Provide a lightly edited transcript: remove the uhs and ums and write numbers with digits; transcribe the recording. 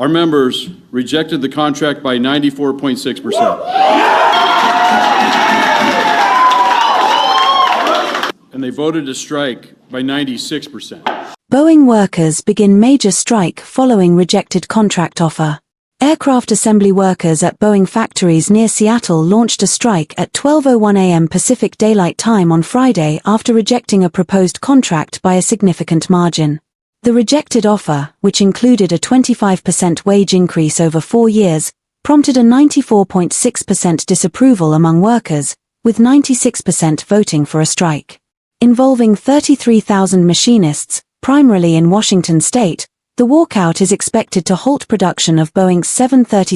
Our members rejected the contract by 94.6%. And they voted to strike by 96%. Boeing workers begin major strike following rejected contract offer. Aircraft assembly workers at Boeing factories near Seattle launched a strike at 12:01 a.m. Pacific Daylight Time on Friday after rejecting a proposed contract by a significant margin. The rejected offer, which included a 25% wage increase over 4 years, prompted a 94.6% disapproval among workers, with 96% voting for a strike. Involving 33,000 machinists, primarily in Washington state, the walkout is expected to halt production of Boeing's 737